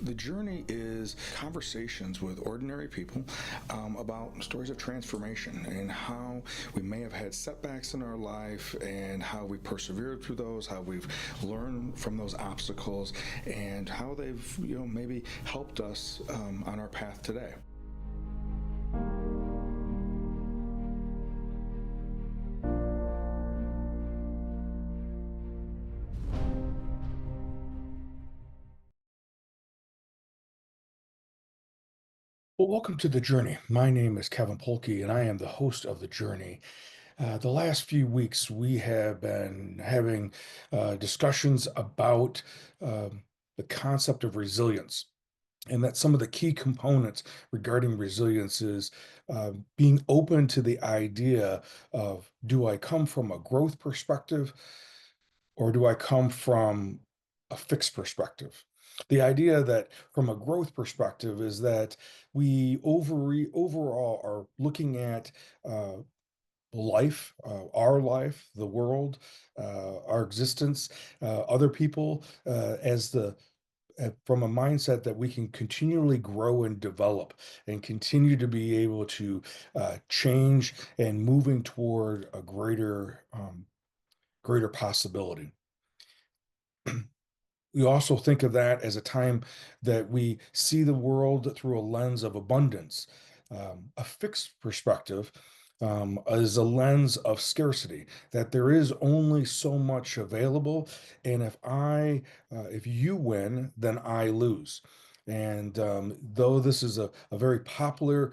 The journey is conversations with ordinary people about stories of transformation and how we may have had setbacks in our life and how we persevered through those, how we've learned from those obstacles, and how they've maybe helped us on our path today. Well, welcome to The Journey. My name is Kevin Polkey, and I am the host of The Journey. The last few weeks, we have been having discussions about the concept of resilience, and that some of the key components regarding resilience is being open to the idea of, do I come from a growth perspective or do I come from a fixed perspective? The idea that from a growth perspective is that we overall are looking at uh, life, the world, our existence, other people, as the from a mindset that we can continually grow and develop and continue to be able to change and moving toward a greater possibility. We also think of that as a time that we see the world through a lens of abundance. A fixed perspective is a lens of scarcity, that there is only so much available, and if you win, then I lose. And though this is a very popular,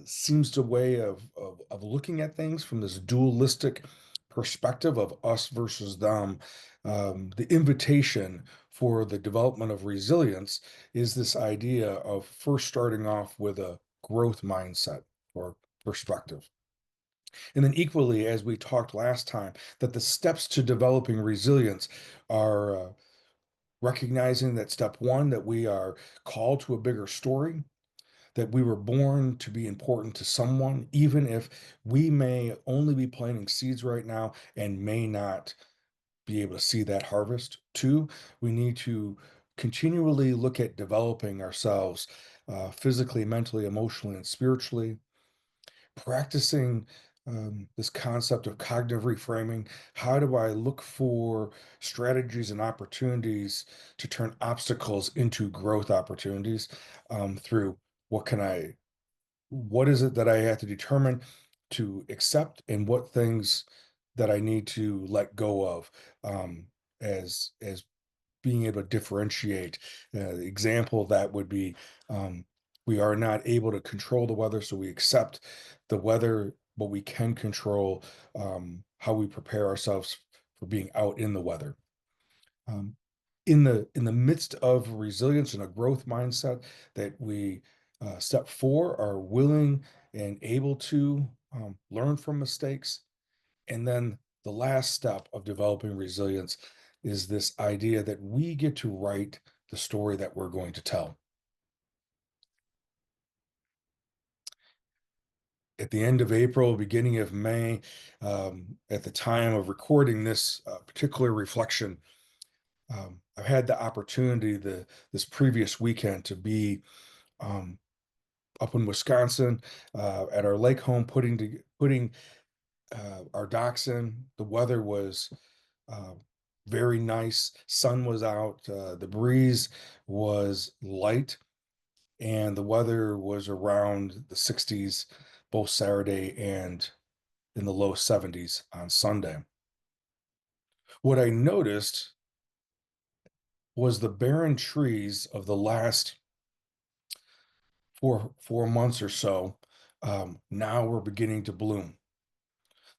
seems to way of looking at things from this dualistic perspective of us versus them, the invitation for the development of resilience is this idea of first starting off with a growth mindset or perspective. And then, equally, as we talked last time, that the steps to developing resilience are recognizing that step one, that we are called to a bigger story, that we were born to be important to someone, even if we may only be planting seeds right now and may not be able to see that harvest. Two, we need to continually look at developing ourselves physically, mentally, emotionally, and spiritually, practicing this concept of cognitive reframing. How do I look for strategies and opportunities to turn obstacles into growth opportunities through what can I, what is it that I have to determine to accept, and what things that I need to let go of, as being able to differentiate. The example of that would be, we are not able to control the weather, so we accept the weather, but we can control how we prepare ourselves for being out in the weather. Um, in the midst of resilience and a growth mindset, that we step four are willing and able to learn from mistakes. And then the last step of developing resilience is this idea that we get to write the story that we're going to tell. At the end of April, beginning of May, at the time of recording this particular reflection, I've had the opportunity this previous weekend to be um, up in Wisconsin at our lake home, putting our docks in. The weather was uh, very nice. Sun was out. The breeze was light, and the weather was around the 60s both Saturday and in the low 70s on Sunday. What I noticed was the barren trees of the last four months or so now were beginning to bloom.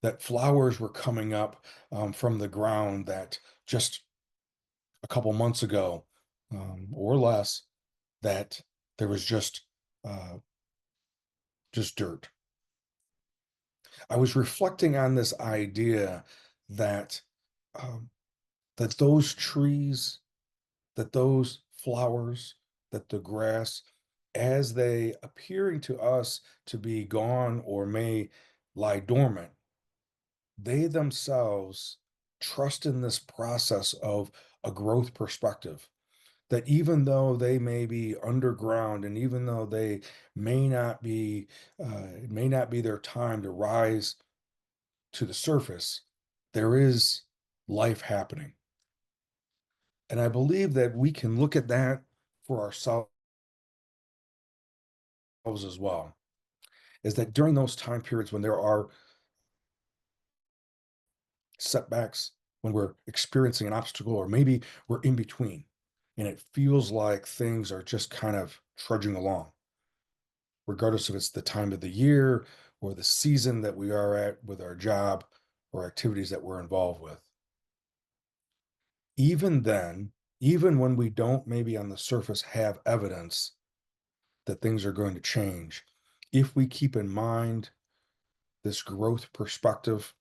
That flowers were coming up from the ground that just a couple months ago, or less, that there was uh, just dirt. I was reflecting on this idea that um, that those trees, that those flowers, that the grass, as they appearing to us to be gone or may lie dormant, they themselves trust in this process of a growth perspective, that even though they may be underground and even though they may not be, it may not be their time to rise to the surface, there is life happening. And I believe that we can look at that for ourselves as well, is that during those time periods when there are setbacks, when we're experiencing an obstacle, or maybe we're in between and it feels like things are just kind of trudging along, regardless if it's the time of the year or the season that we are at with our job or activities that we're involved with. Even then, even when we don't maybe on the surface have evidence that things are going to change, if we keep in mind this growth perspective,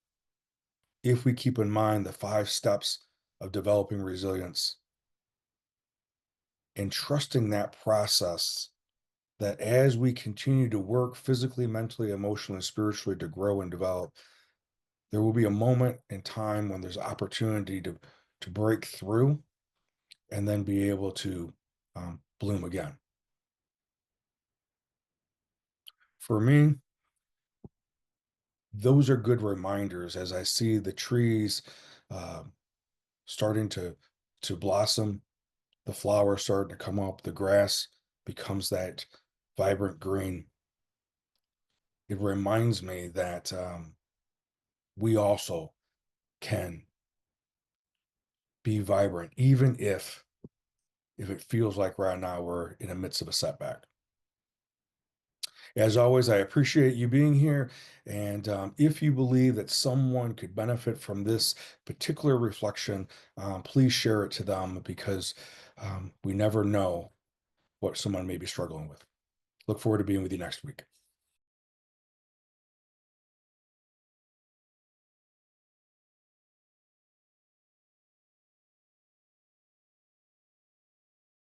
if we keep in mind the 5 steps of developing resilience and trusting that process, that as we continue to work physically, mentally, emotionally, spiritually to grow and develop, there will be a moment in time when there's opportunity to break through and then be able to bloom again. For me, those are good reminders as I see the trees um starting to blossom, the flowers starting to come up, the grass becomes that vibrant green. It reminds me that we also can be vibrant, even if it feels like right now we're in the midst of a setback. As always, I appreciate you being here. And if you believe that someone could benefit from this particular reflection, please share it to them because we never know what someone may be struggling with. Look forward to being with you next week.